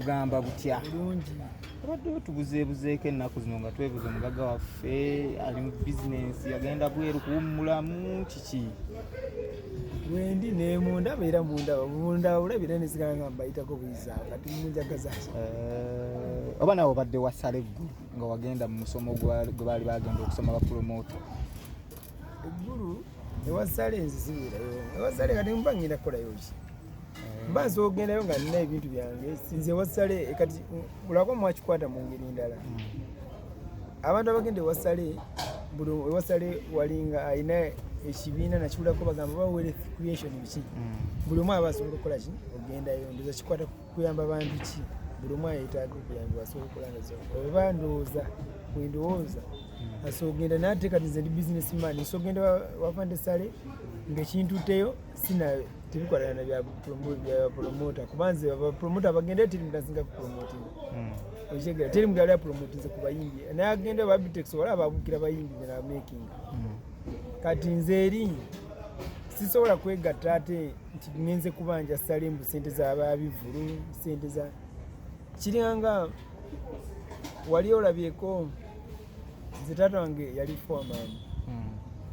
bugamba butya bulungi abadde tubuzeebuzeeko ennaku zino nga twebuze mugagga waffe ali mu bizinensi yagenda bweru kuwummulamu kiki wendi ne munda beera munda olabira nesigala nga mbayitako buyiza kati munjagazaaki oba nawe obadde wasala eggulu nga wagenda mu musomo gwe baali bagenda okusoma bapromota eggulu ewasale nzisibiirayo ewasale kati mba ngenda kukolayo ki mba nsobola okugendayo nga nina ebintu byange sinze ewasale kati bulako mwakikwata mu ngeri ndala abantu abagenda ewasale buli ewasale walinga alina ekibiina nakibulako bagamba baweere creation biki buli omu aba asobola okukola ki ogendayo ndoza kikwata kuyamba bantu ki buli omu ayetaaga okuyamba asobola okukola nazo oba ndowooza bwendowooza asobola okugenda naate kati nze ndi business man nsobola okugenda wafande sale ngaekintuteyo sina tebikwatana na bya promota kubanze abapromota bagenda teri mutasinga kupromoting okitegera teri mugali apromotinze ku bayimbi naye agenda babitex wala ababukira bayimbi na making kati nze eri sisobola kwegatta ate nti ngenze kubanja sale mbu sente z'ababivulu sente za kiringanga wali olabyeko nze taata wange yali foreman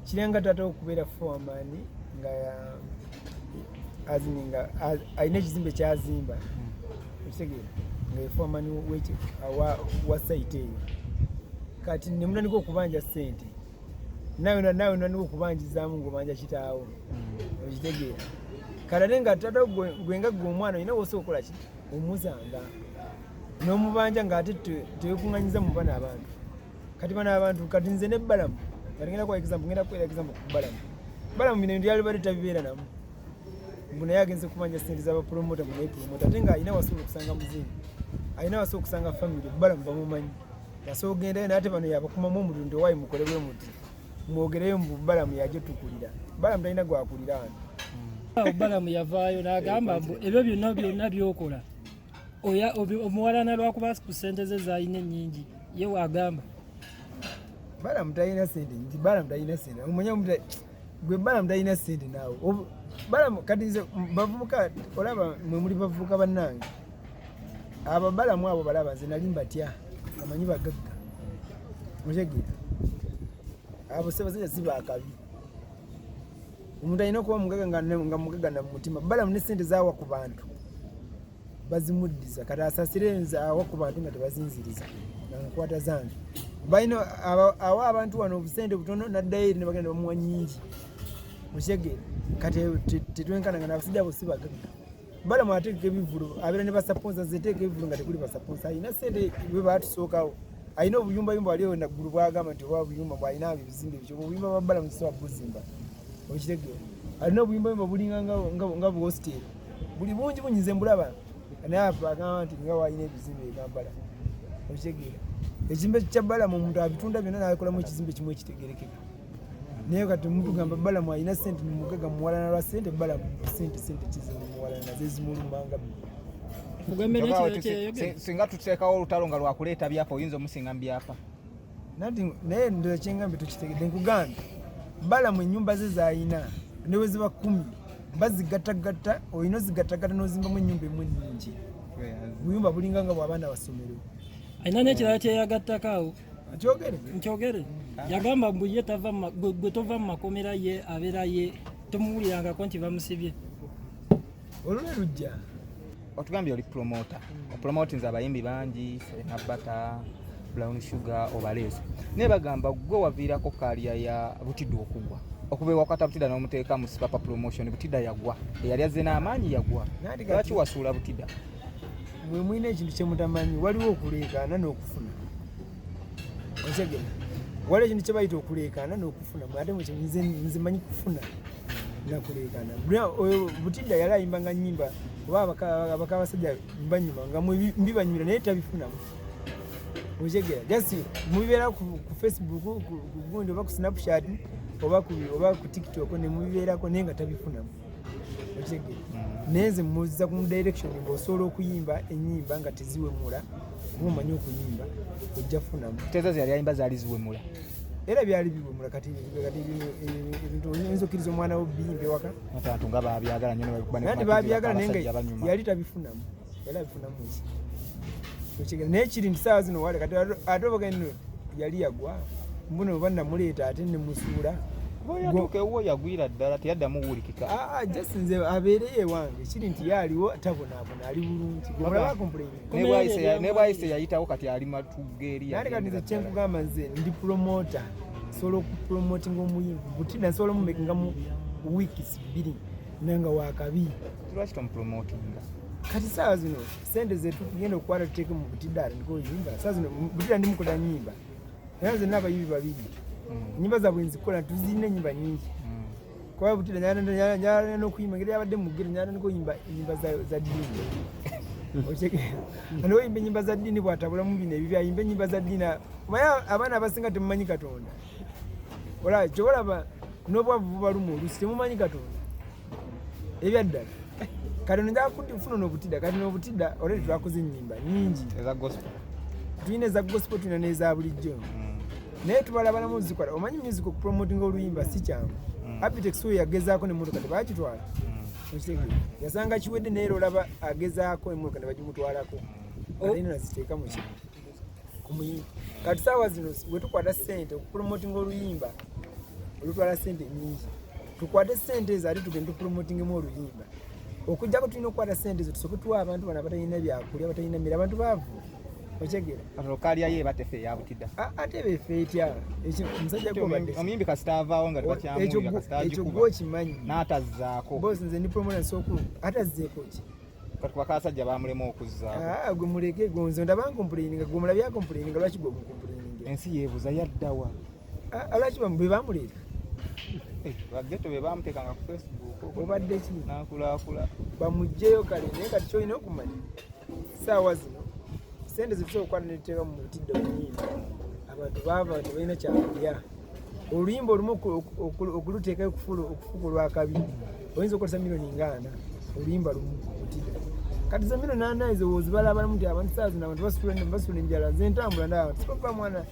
kiringanga taata okubeera foreman nga azininga alina ekizimbe kyazimba okitegera nga foreman wa site eyo kati nemutandika okubanja sente nawe nandika okubanjizaamu ng'obanja kitaawo okitegeera kati ate nga taata gwenga gwe omwana olina wosobola okukola ki omuzanga n'omubanja ng'ate tewekuŋŋanyiza mu bana abantu kati bana abantu kati nze ne balamu kati ngenda kuwa example ngenda kuwa example ku balamu bino byali bali tabibeera namu mbu naye agenze kubanja sente z'abapromota munaye promota ate ng'alina wasobola okusanga muzimbi alina wasobola okusanga family balamu bamumanyi yasobola okugendayo naye ate bano yabakumamu omuliro nti owaayi mukolebwe muti mwogereyo mbu balamu yajja tukulira balamu talina gwakulira wano balamu yavaayo n'agamba mbu ebyo byonna byokola omuwalana lwakuba ku sente ze zaalina ennyingi ye waagamba balamu talina sente nti balamu talina sente omanya gwe balamu talina sente naawe balamu kati nze bavubuka olaba mwe muli bavubuka bannange abo balamu abo balaba nze nali mbatya amanyi bagagga otegeera abo sebasajja si baakabi omuntu alina okuba mugagga nga mugagga na mutima balamu ne sente zaawa ku bantu bazimuddiza kati asasire nze awa ku bantu nga tebazinziriza nga nkwata zange balina awa abantu wano obusente butono naddayo eri ne bagenda bamuwa nnyingi okitegera kati tetwenkananga n'abasajja abo si bagagga balamu ateeka ebivulu abeera ne basaponsa zeteeka ebivulu nga tekuli basaponsa alina sente bwe baatusookawo alina obuyumbayumba waliwo naggulu bwagamba nti oba obuyumba bwalina ebizimbe bikyo obuyumba bwa balamu sisobola buzimba okitegeera alina obuyumbayumba bulinga nga buhostel buli bungi bunyize mbulaba naye agamba nti nga walina ebizimbe egampala okitegeera ekizimbe kya balamu omuntu abitunda byonna nabikolamu ekizimbe kimu ekitegerekeka naye kati omuntu gamba balamu alina sente mumugaga muwalana lwa sente balamu sente kizimuwalana naze zimulumanga singa tuteekawo olutalo nga lwakuleeta byapa oyinza omusinga mu byapa naye ndoza kyengambe tukitegedde nkugambye balamu ennyumba ze zaalina ne bwe ziba 10 bazigattagatta olina ozigattagatta n'ozimbamu ennyumba emu ennyingi buyumba bulinga nga bw'abaana basomero alina n'ekirala kyeyagattako nkyogere yagamba mbu ye gwe tova mu makomera ye abeera ye tomuwulirangako nti bamusibye olule lujja otugambye oli promotinze abayimbi bangi Serena Bata Brown Sugar obaleeso naye bagamba gwe waviirako kaliya ya Butidda okugwa okuba ewakata Butidda n'omuteeka mu Sipapa promotion Butidda yagwa eyali azze n'amaanyi yagwa lwaki wasuula Butidda mwe mulina ekintu kyemutamanyi waliwo okuleekaana n'okufuna okitegera waliwo ekintu kyebayita okuleekaana n'okufuna ate nze manyi kufuna nakuleekaana Butidda yali ayimbanga nnyimba oba abakabasajja mbanyuma nga mbibanyumira naye tabifunamu okitegera jasi mubibeera ku Facebook gundi oba ku Snapchat oba ku TikTok ne mubibeerako naye nga tabifunamu okitegera naye nze mmuziza ku direction ng'osobola okuyimba ennyimba nga teziwemula mumanyi okuyimba ojja funamu tezo zali ayimba zaali ziwemula era byali biwemula kati ebintu oyinza okkiriza omwana wo biyimba ewaka abantu nga babyagala nnyo nati babyagala naye nga yali tabifunamu era abifunamu ki okitegeera naye kiri nti saawa zino wale kati ate obaga nno yali yagwa mbuno oba namuleeta ate nemusuula yatuuka ewo yagwira ddala teyaddamu wulikika just nze abeereyo ewange kiri nti yaaliwo tabonaabona ali bulungi ne bwayise yayitawo kati ali matugeeri naye kati nze kyenkugamba nze ndi promota nsobola okupromotinga omuyimbi Butida nsobola omumekinga mu wiikisi 2 nanga wakabi lwaki tomupromotinga kati saawa zino sente zetu tugenda okukwata tuteeke mu Butida ndiko yimba saawa zino Butida ndimukola nyimba era nze n'abayimbi babiri nyimba zaabwe nzikola tuzirina ennyimba nyingi kuba Butida nyala n'okuyimba ngeri yabadde mu ggero nyala n'okuyimba ennyimba za ddiini otegeera ani oyimba ennyimba za ddiini bw'atabula mu bino ebibyo ayimba ennyimba za ddiini omanyi abaana abasinga temumanyi Katonda olaba kyobalaba n'obwavu bubaluma oluusi temumanyi Katonda ebyaddala kati nojja kufuna n'Obutida kati n'Obutida olwedi twakoze ennyimba nyingi eza gospel tulina eza gospel tulina n'eza bulijjo naye tubalabalamu zikola omanyi music okupromotinga oluyimba si kyangu Apitex oyo yagezaako n'emmotoka tebakitwala okitegeera yasanga kiwedde naye olaba agezaako emmotoka ne bagimutwalako alina naziteeka mu kimu ku muyimba kati saawa zino bwe tukwata ssente okupromotinga oluyimba olutwala ssente nnyingi tukwate ssente ezo ate tugende tupromotingemu oluyimba okujjako tulina okukwata ssente ezo tusooke tuwa abantu bano abatalina byakulya abatalina mmere abantu baavu okitegeera kalya ye batefe ya Butida ate befe etya omusajja omuyimbi kasita avaawo nga tebakyamuwulira kasita ekyo gwokimanyi n'atazzaako boosi nze ndi promota nsooku ate azzeeko ki kati kuba kasajja bamulema okuzzaako gwe muleke gonze ndaba nkompuleininga gwe mulabya kompuleininga lwaki gwe mukompuleininga ensi yeebuza yaddawa lwaki bwe bamuleeta bageto be bamuteekanga ku Facebook obadde ki n'akulaakula bamugjeyo kale naye kati kyolina okumanya saawa zino sente zitusobola okukwata netuteeka mu Butida oluyimba abantu baava tebalina kyakulya oluyimba olumu okuluteekayo okufuuka olwakabi oyinza okukozesa milioni nga 4 oluyimba lumu Butida kati za milioni 4 ezo wozibalabalamu nti abantu saa zino abantu basula enjala nze ntambula ndaba abantu sibakuba mwana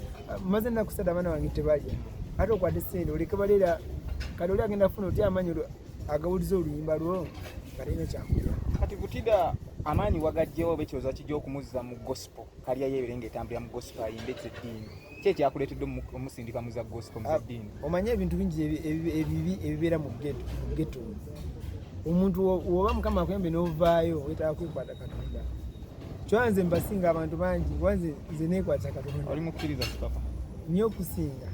maze ennaku 3 abaana bange tebalya ate okwate sente oleke baleera kati oli agenda kufuna otya amaanyi agawuliza oluyimba lwo kalina kyakulya kati Butida amaanyi wagajjewo bekyoza kijja okumuzza mu gospel kalya yeebirenga etambulira mu gospel ayimbe ez'eddiini ki ekyakuleetedde omusindika mu za gospel mu z'eddiini omanye ebintu bingi ebibi ebibeera mu ghetto omuntu woba mukama akuyambe n'ovaayo wetaaga kwekwata Katonda kyowanze mbasinga abantu bangi wanze nze neekwata Katonda oli mukkiriza sipapa nnyo okusinga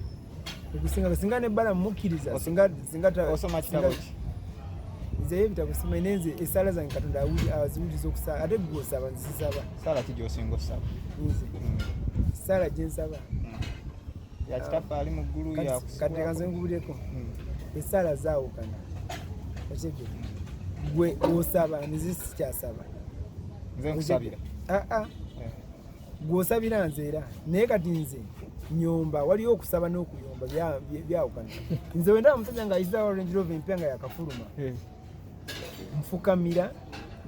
singa nebbala mukkiriza osoma kitabo ki nze ebitabo simanyi naye nze essaala zange Katonda aziwuliza okusaba ate gwosaba nzisaba saala ki gy'osinga osaba nze saala gye nsaba yakitaffe ali mu ggulu kateeka nze nkubuleko essaala zaawukana okitegeera gwe osaba nze sikyasaba nze nkusabira gw'osabira nze era naye kati nze nyomba waliyo okusaba n'okuyomba byawukana nze wendaba omusajja ng'ayizaawo Range Rover empya nga yakafuluma nfukamira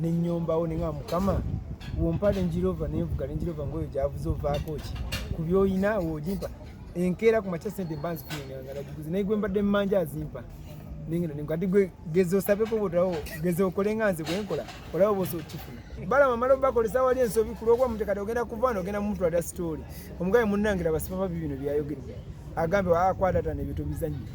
nenyombawo nenga mukama wompa Range Rover nenvuga Range Rover ngoyo gyavuze ovaako ki ku byoyina wogimpa enkeera ku makya sente mba nzifunanga nagiguze naye gwe mbadde mmanja azimpa nengenda nenkati gwe geze osabeko botawo geze okole nga nze bwenkola olawo bosa okifuna balama mala bakolesa wali ensobi kulwokwa mutekati ogenda kuvaana ogenda muntu ada story omugabe munnangira basipapa bibino byayogedde agambe akwata nebyo bizanyira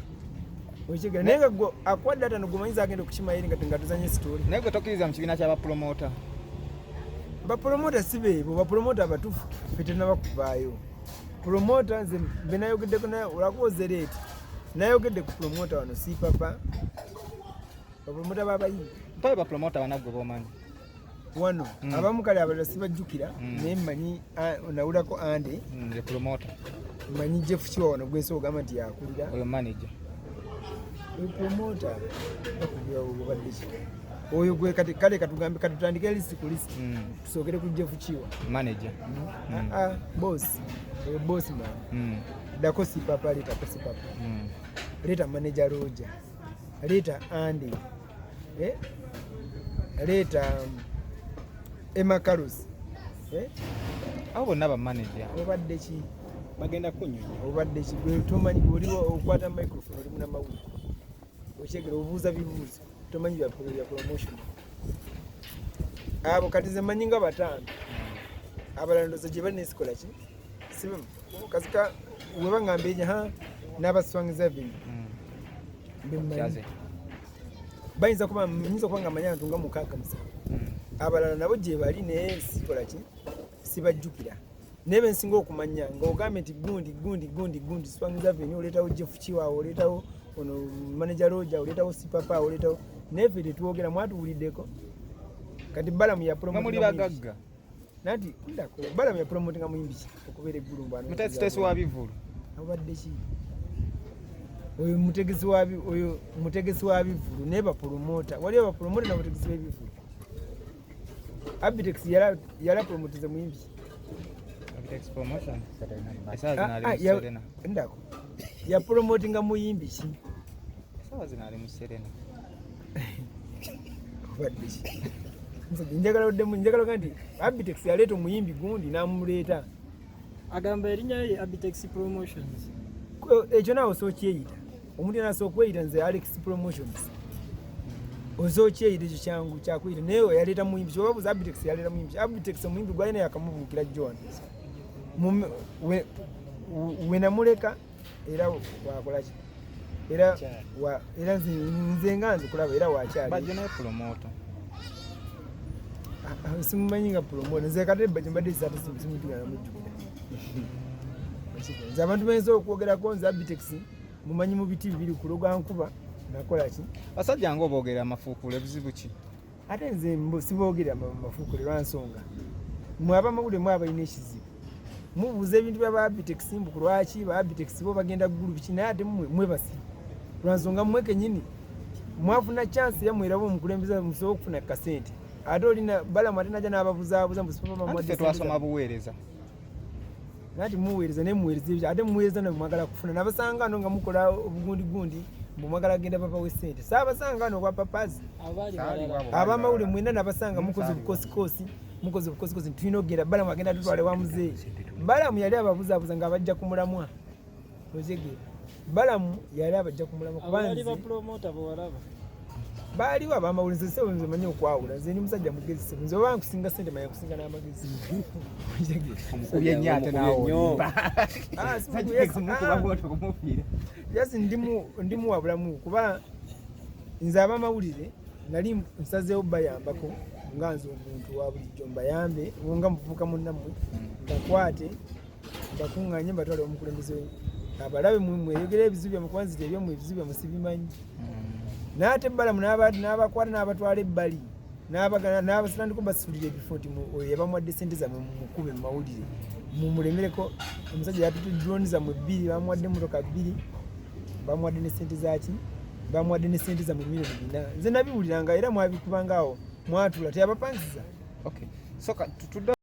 okitegeera naye nga gwe akwadde ate nogumanyiza agenda okukimayiri nga tuzanye story naye gwe tokkiriza mu kibiina ky'abapromota bapromota si beebo bapromota abatuufu fe tenabakuvaayo promota nze mbe nayogeddeko naye olakuwoze leeti nayogedde ku promota wano si papa bapromota babayimbi mpabe bapromota banaggwe bomanyi wano abamu kale abalala sibajjukira naye mmanyi nawulako ande promota mmanyi Jeff Kiwa wano gwensi ogamba nti yakulira oyo manager promota bakubadde ki oyo gwe kale katugambe katutandike list ku list tusookere ku Jeff Kiwa manager boss oyo boss man dako si papa leetako si papa leeta manager Roger leeta Andy leeta Emma Carlos abo bonna bamanager obadde ki bagenda kunyonya obadde ki gwe tomanyi bwoliwo okwata microphone oli muna mawulire okyegera obuuza bibuuzo tomanyi bya promotion abo kati ze manyi nga bataano abalala ndoza gye balina esikola ki kasika weba ngamba enya n'abaswangiza bino bemmanyi bayinza kuba nga manyi abantu nga mukaaga musanvu abalala nabo gye bali naye sikola ki sibajjukira naye bensinga okumanya ng'ogambe nti gundi swangiza bino oleetawo jeff kiwaawo oleetawo ono manager roja oleetawo sipapa oleetawo naye ffe tetwogera mwatuwuliddeko kati balamu ya muli bagagga nati ndako balamu ya promotinga muyimbi okubeera eggulumba mutasitesi wa bivulu obadde ki oyo mutegesi wa bivulu naye bapromota waliwo bapromota nabategesi b'ebivulu Abitex yala promotize muyimbi Abitex promotion ndako ya promotinga muyimbi ki sawa zinali mu Serena obadde ki njagala nti Abitex yaleeta omuyimbi gundi n'amuleeta agamba erinnya ye Abitex Promotions ekyo naawe osookyeyita omuntu yena asooka okweyita nze Alex Promotions osookyeyita ekyo kyangu kyakweyita naye yaleeta muyimbi kyobabuuza Abitex yaleeta muyimbi Abitex omuyimbi gwalina yakamubuukira John we namuleka era wakolaki era nze nga nzikulaba era wakyali bajja naye promota simumanyi nga promota nze kate bajja mbadde zisatu simutugana mujjukira nze abantu bayinza okwogerako nze Abitex mumanyi mu biti bibiri kuloga nkuba nakola ki basajja nga oboogera amafuukule buzibu ki ate nze siboogera amafuukule lwansonga mwe abamawulire mwe abalina ekizibu mubuuza ebintu bya Abitex mbuku lwaki ba Abitex bo bagenda ggulu biki naye ate mwe basibu lwansonga mmwe kenyini mwafuna chance yamwera bo mukulembeza musobola okufuna kasente ate olina balamu ate najja n'ababuzaabuza mbe twasoma buweereza nati muweereza naye muweereza ebyo ate muweereza ne mwagala kufuna nabasanga ano nga mukola obugundi mwagala genda papa w'essente saabasanga ano kwa papazi abamawulire mwena nabasanga mukoze obukosikosi tulina okugenda balamu agenda tutwale wa muzeeyi balamu yali ababuzaabuza nga abajja kumulamwa ozegera balamu yali abajja kumulamwa kubanze baaliwo abamawulire nze nze manyi okwawula nze ni musajja mugezi nze oba nkusinga ssente manya kusinga n'amagezi omukubye nnyo ate naawe yasi ndimuwa bulamu kuba nze abamawulire nali nsazeewo bayambako nga nze omuntu wa bulijjo mbayambe nga muvubuka munnammwe bakwate bakuŋŋanye mbatwale omukulembeze abalabe mweyogera ebizibu byammwe kuba nzite ebyomwe ebizibu byammwe sibimanyi n'ate balamu n'abakwata n'abatwala ebbali n'abasitandiko basitulira ebifo nti oyo yabamuwadde sente zammwe mukube mu mawulire mumulemereko omusajja yatutu droni zammwe 2 bamuwadde emmotoka 2 bamuwadde ne sente zaki bamuwadde ne sente zammwe milioni 4 nze nabiwuliranga era mwabikubangaawo mwatula teyabapansiza okay so